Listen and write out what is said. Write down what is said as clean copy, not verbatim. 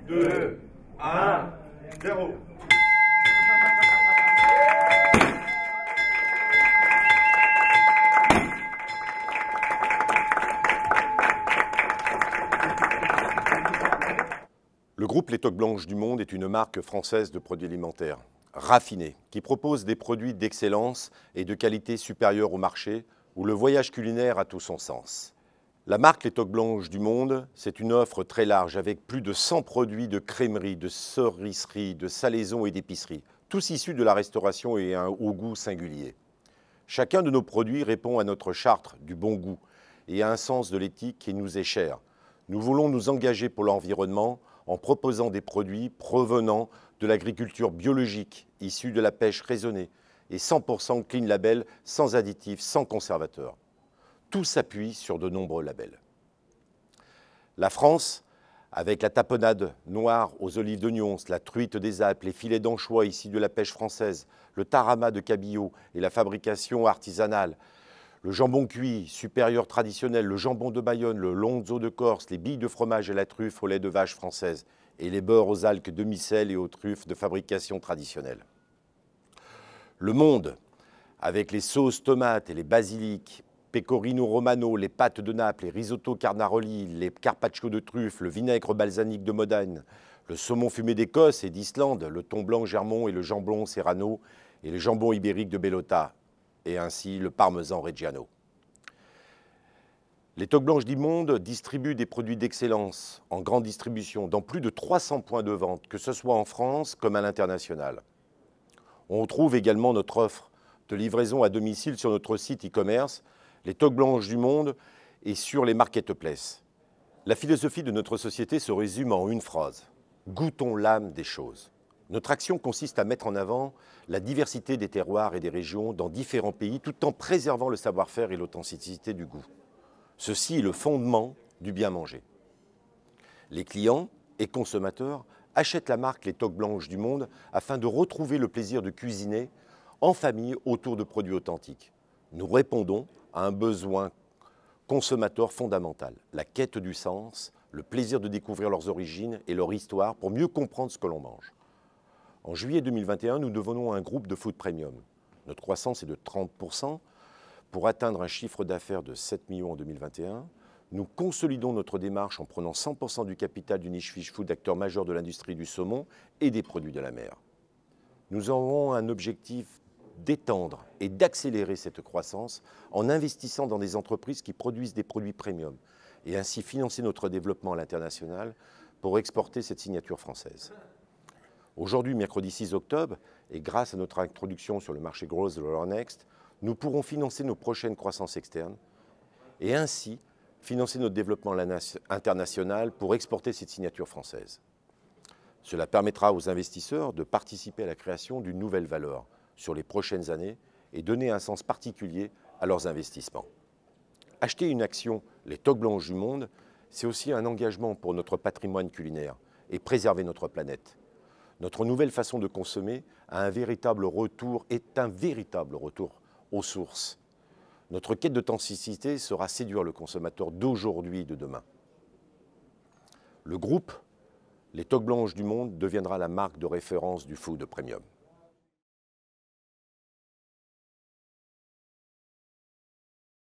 2, 1, 0. Le groupe Les Toques Blanches du Monde est une marque française de produits alimentaires raffinés qui propose des produits d'excellence et de qualité supérieure au marché où le voyage culinaire a tout son sens. La marque Les Toques Blanches du Monde, c'est une offre très large avec plus de 100 produits de crèmerie, de cerisserie, de salaison et d'épicerie, tous issus de la restauration et au goût singulier. Chacun de nos produits répond à notre charte du bon goût et à un sens de l'éthique qui nous est cher. Nous voulons nous engager pour l'environnement en proposant des produits provenant de l'agriculture biologique, issue de la pêche raisonnée et 100% clean label, sans additifs, sans conservateurs. Tout s'appuie sur de nombreux labels. La France, avec la tapenade noire aux olives de Nyons, la truite des Alpes, les filets d'anchois issus de la pêche française, le tarama de cabillaud et la fabrication artisanale, le jambon cuit supérieur traditionnel, le jambon de Bayonne, le lonzo de Corse, les billes de fromage et la truffe au lait de vache française et les beurres aux algues demi-sel et aux truffes de fabrication traditionnelle. Le monde, avec les sauces tomates et les basiliques, pecorino romano, les pâtes de Naples, les risotto carnaroli, les carpaccio de truffes, le vinaigre balsamique de Modène, le saumon fumé d'Écosse et d'Islande, le thon blanc Germont et le jambon serrano et le jambon ibérique de Bellota, et ainsi le parmesan Reggiano. Les Toques Blanches du Monde distribuent des produits d'excellence en grande distribution dans plus de 300 points de vente, que ce soit en France comme à l'international. On trouve également notre offre de livraison à domicile sur notre site e-commerce, Les Toques Blanches du Monde, et sur les marketplaces. La philosophie de notre société se résume en une phrase: goûtons l'âme des choses. Notre action consiste à mettre en avant la diversité des terroirs et des régions dans différents pays tout en préservant le savoir-faire et l'authenticité du goût. Ceci est le fondement du bien manger. Les clients et consommateurs achètent la marque Les Toques Blanches du Monde afin de retrouver le plaisir de cuisiner en famille autour de produits authentiques. Nous répondons à un besoin consommateur fondamental, la quête du sens, le plaisir de découvrir leurs origines et leur histoire pour mieux comprendre ce que l'on mange. En juillet 2021, nous devenons un groupe de food premium. Notre croissance est de 30%. Pour atteindre un chiffre d'affaires de 7 millions en 2021, nous consolidons notre démarche en prenant 100% du capital du Niche Fish Food, acteur majeur de l'industrie du saumon et des produits de la mer. Nous avons un objectif d'étendre et d'accélérer cette croissance en investissant dans des entreprises qui produisent des produits premium et ainsi financer notre développement à l'international pour exporter cette signature française. Aujourd'hui, mercredi 6 octobre, et grâce à notre introduction sur le marché Growth de Euronext, nous pourrons financer nos prochaines croissances externes et ainsi financer notre développement international pour exporter cette signature française. Cela permettra aux investisseurs de participer à la création d'une nouvelle valeur sur les prochaines années et donner un sens particulier à leurs investissements. Acheter une action Les Toques Blanches du Monde, c'est aussi un engagement pour notre patrimoine culinaire et préserver notre planète. Notre nouvelle façon de consommer est un véritable retour aux sources. Notre quête d'authenticité sera séduire le consommateur d'aujourd'hui et de demain. Le groupe Les Toques Blanches du Monde deviendra la marque de référence du food premium.